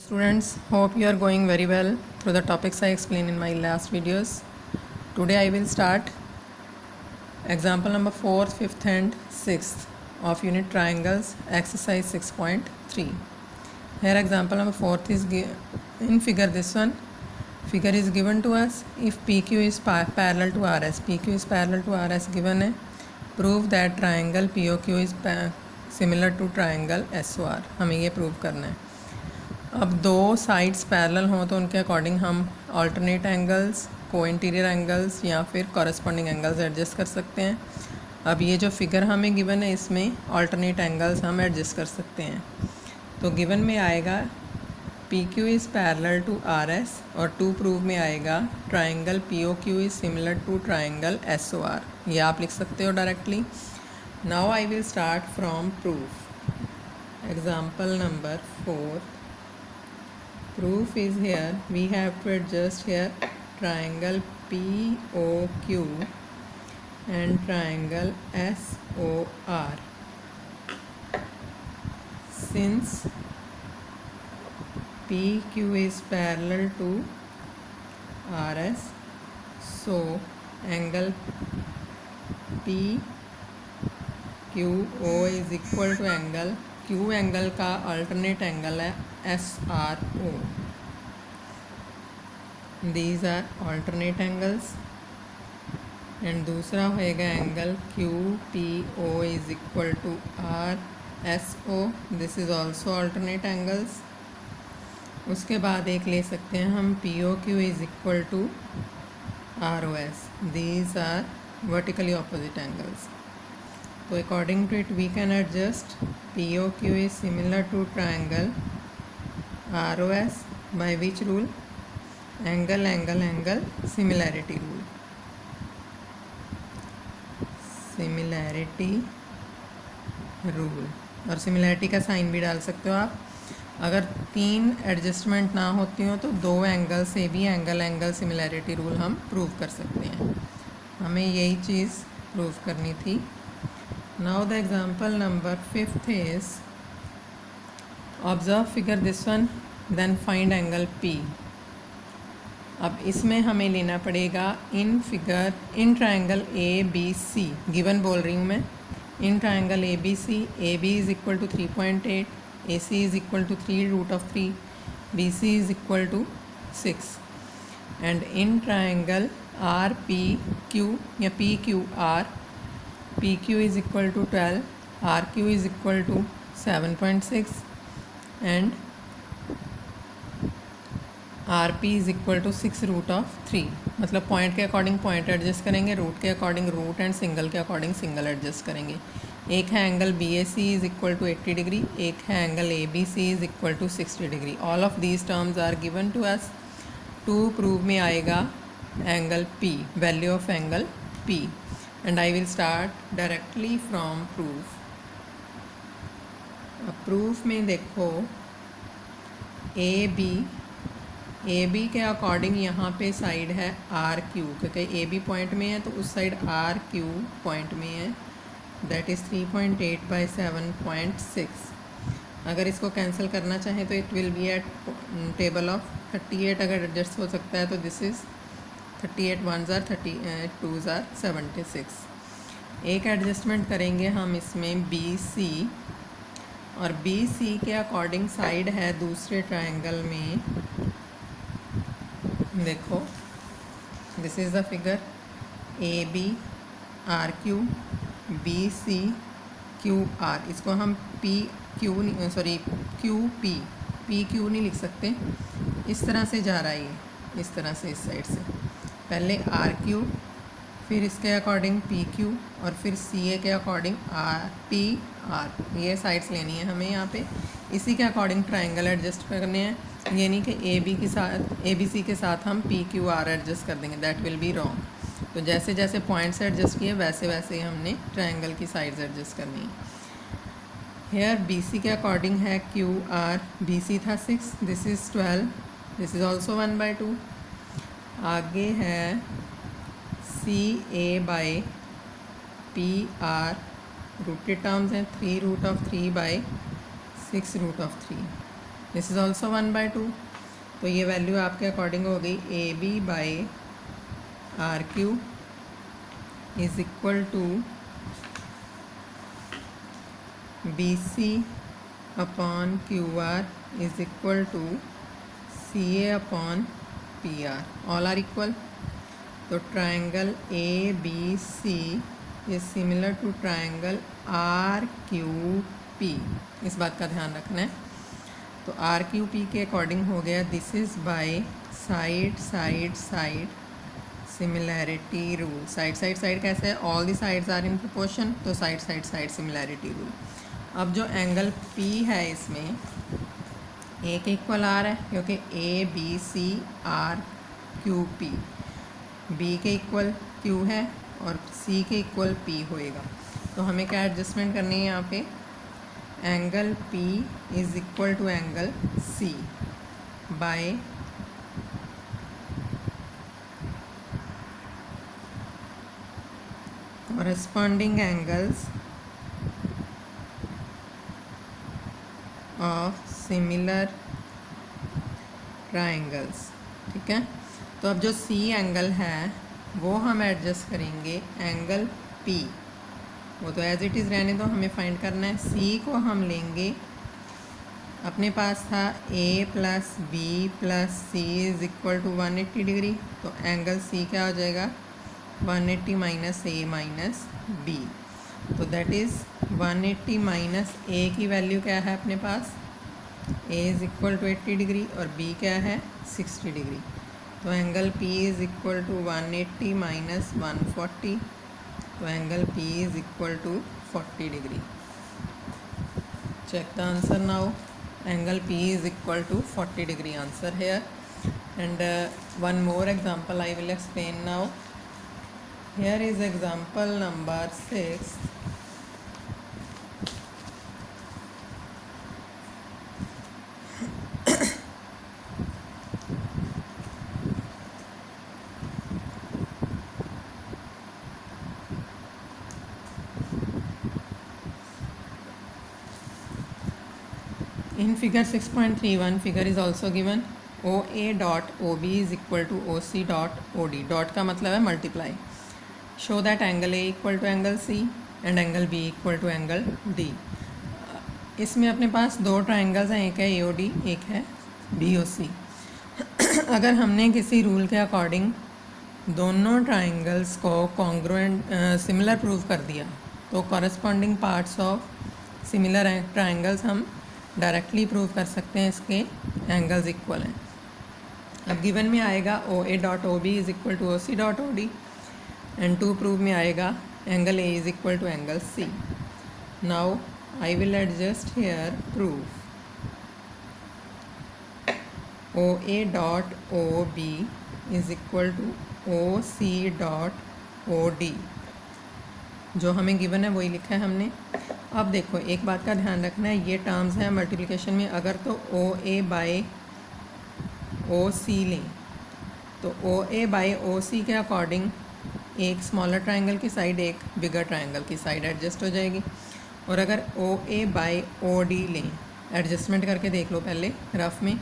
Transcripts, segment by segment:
Students, hope you are going very well through the topics I explained in my last videos. Today I will start example number 4th, 5th and 6th of unit triangles exercise 6.3. Here example number 4th is in figure. This one figure is given to us. If PQ is parallel to RS, PQ is parallel to RS given है. Prove that triangle POQ is similar to triangle SOR. हमें ये prove करना है. अब दो sides parallel हों तो उनके अकॉर्डिंग हम अल्टरनेट एंगल्स, को इंटीरियर एंगल्स या फिर कॉरस्पॉन्डिंग एंगल्स एडजस्ट कर सकते हैं. अब ये जो फिगर हमें गिवन है इसमें अल्टरनेट एंगल्स हम एडजस्ट कर सकते हैं. तो गिवन में आएगा PQ is parallel to RS और टू प्रूव में आएगा triangle POQ is similar to triangle SOR. ये आप लिख सकते हो directly. Now I will start from proof. Example number 4. Proof is here. We have to adjust here triangle POQ and triangle SOR. Since PQ is parallel to RS, so angle PQO is equal to angle Q. Angle का alternate angle है SRO. These are alternate angles. And दूसरा होएगा angle QPO is equal to RSO. This is also alternate angles. उसके बाद एक ले सकते हैं हम POQ is equal to ROS. These are vertically opposite angles. So according to it we can adjust POQ is similar to triangle ROS by which rule? Angle angle angle similarity rule. Similarity rule. और similarity का sign भी डाल सकते हो आप. अगर तीन adjustment ना होती हो तो दो एंगल से भी एंगल एंगल सिमिलैरिटी रूल हम प्रूव कर सकते हैं. हमें यही चीज़ प्रूव करनी थी. Now the example number 5th is observe figure this one, then find angle P. अब इसमें हमें लेना पड़ेगा in figure in triangle ABC given बोल रही हूँ मैं. In triangle ABC AB is equal to 3.8, AC is equal to 3√3, BC is equal to 6 and in triangle RPQ या PQR PQ is equal to 12, RQ is equal to 7.6 and RP is equal to 6√3. मतलब point के according point adjust करेंगे, root के according root and single के according single adjust करेंगे. एक है angle BAC is equal to 80 degree, एक है angle ABC is equal to 60 degree. All of these terms are given to us. To prove में आएगा angle P, value of angle P. And I will start directly from proof. अब proof में देखो AB के according यहाँ पे side है RQ, क्योंकि AB पॉइंट में है तो उस साइड RQ पॉइंट में है. That is 3.8 by 7.6. अगर इसको कैंसिल करना चाहें तो it will be at table of 38. अगर एडजस्ट हो सकता है तो this is 38 1s are 30, 2s are 76. एक एडजस्टमेंट करेंगे हम इसमें BC और BC के अकॉर्डिंग साइड है दूसरे ट्रायंगल में. देखो this is the figure AB RQ BC QR. इसको हम PQ नहीं लिख सकते. इस तरह से जा रहा है ये, इस तरह से इस साइड से. पहले RQ, फिर इसके अकॉर्डिंग PQ और फिर CA के अकॉर्डिंग PR. ये साइड्स लेनी है हमें यहाँ पे. इसी के अकॉर्डिंग ट्राइंगल एडजस्ट करने हैं. ये नहीं कि ABC के साथ हम PQR एडजस्ट कर देंगे. That will be wrong. तो जैसे जैसे पॉइंट्स एडजस्ट किए वैसे वैसे ही हमने ट्राइंगल की साइड्स एडजस्ट करनी है. हेयर BC के अकॉर्डिंग है QR. BC था 6, this is 12, this is also 1/2. आगे है CA by PR. Rooted terms हैं 3√3 बाई 6√3. दिस इज़ ऑल्सो 1/2, तो ये वैल्यू आपके अकॉर्डिंग हो गई A B by R Q is equal to B C upon Q R is equal to C A upon P R, all are equal. तो triangle A B C is similar to triangle R Q P, इस बात का ध्यान रखना है। तो R Q P के according हो गया this is by side side side similarity rule. Side side side कैसे है, all the sides are in proportion, तो side side side similarity rule. अब जो एंगल पी है इसमें ए के इक्वल आर है, क्योंकि A B C R Q P, B के इक्वल क्यू है और सी के इक्वल पी होएगा। तो हमें क्या एडजस्टमेंट करनी है यहाँ पे, angle P is equal to angle C by corresponding angles of similar triangles। ठीक है, तो अब जो सी एंगल है वो हम एडजस्ट करेंगे एंगल पी, वो तो एज इट इज़ रहने दो, हमें फाइंड करना है। सी को हम लेंगे, अपने पास था A plus B plus C is equal to 180 degree, तो एंगल सी क्या हो जाएगा 180 माइनस ए माइनस बी, तो दैट इज़ 180 माइनस ए की वैल्यू क्या है अपने पास, A is equal to 80 degree और बी क्या है 60 डिग्री। तो angle P is equal to 180 minus 140, तो angle P is equal to 40 degree. check the answer now, angle P is equal to 40 degree answer here। and one more example I will explain now। here is example number 6। In figure 6.31 figure is also given OA dot OB is equal to OC dot OD। Dot का मतलब है multiply. Show that angle A equal to angle C and angle B equal to angle D। इसमें अपने पास दो triangles हैं, एक है AOD एक है BOC। अगर हमने किसी रूल के अकॉर्डिंग दोनों ट्राइंगल्स को कॉन्ग्रुएंट सिमिलर प्रूव कर दिया, तो corresponding parts of similar triangles हम डायरेक्टली प्रूव कर सकते हैं, इसके एंगल्स इक्वल हैं। अब गिवन में आएगा OA dot OB is equal to OC dot OD and to prove में आएगा angle A is equal to angle C। Now I will adjust here proof OA dot OB is equal to OC dot OD। जो हमें given है वही लिखा है हमने। अब देखो एक बात का ध्यान रखना है, ये टर्म्स हैं मल्टीप्लिकेशन में, अगर तो OA बाय OC लें तो OA बाय OC के अकॉर्डिंग एक स्मॉलर ट्राइंगल की साइड एक बिगर ट्राइंगल की साइड एडजस्ट हो जाएगी। और अगर OA बाय OD लें, एडजस्टमेंट करके देख लो पहले रफ में,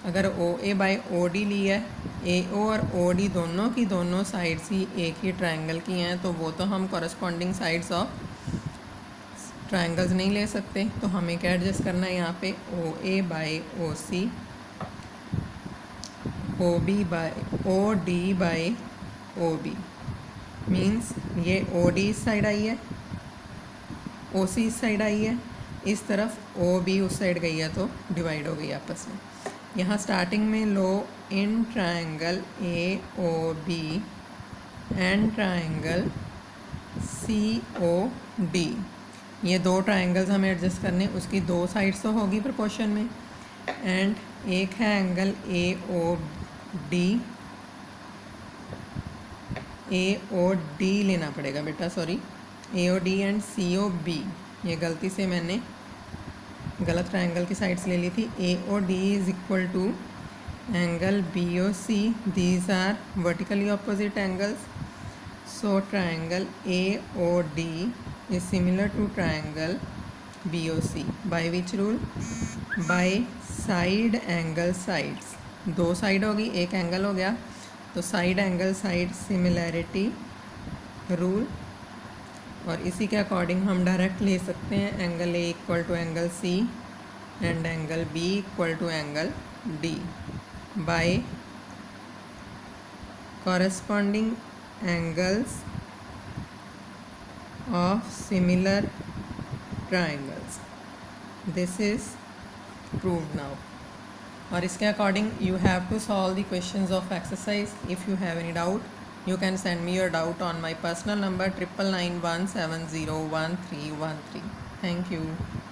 अगर OA बाय OD ली है, AO और OD दोनों की दोनों साइड्स ही एक ही ट्राइंगल की हैं, तो वो तो हम कॉरस्पॉन्डिंग साइड्स ऑफ ट्राइंगल्स नहीं ले सकते। तो हमें क्या एडजस्ट करना है यहाँ पे, OA by OC, OD by OB। Means ये OD इस साइड आई है, OC इस साइड आई है, इस तरफ OB उस साइड गई है, तो डिवाइड हो गई आपस में। यहाँ स्टार्टिंग में लो इन triangle AOB and triangle COD, ये दो ट्राइंगल्स हमें एडजस्ट करने, उसकी दो साइड्स तो होगी प्रोपोर्शन में। एंड एक है एंगल AOD लेना पड़ेगा बेटा, सॉरी AOD एंड COB, ये गलती से मैंने गलत ट्राइंगल की साइड्स ले ली थी। AOD is equal to angle BOC, these are vertically opposite angles. So triangle AOD is similar to triangle BOC by which rule, by side angle sides, दो साइड होगी एक एंगल हो गया, तो side angle side similarity rule, और इसी के according हम डायरेक्ट ले सकते हैं angle A equal to angle C and angle B equal to angle D by corresponding angles of similar triangles. This is proved now. और इसके according you have to solve the questions of exercise. If you have any doubt, you can send me your doubt on my personal number 9991701313. Thank you.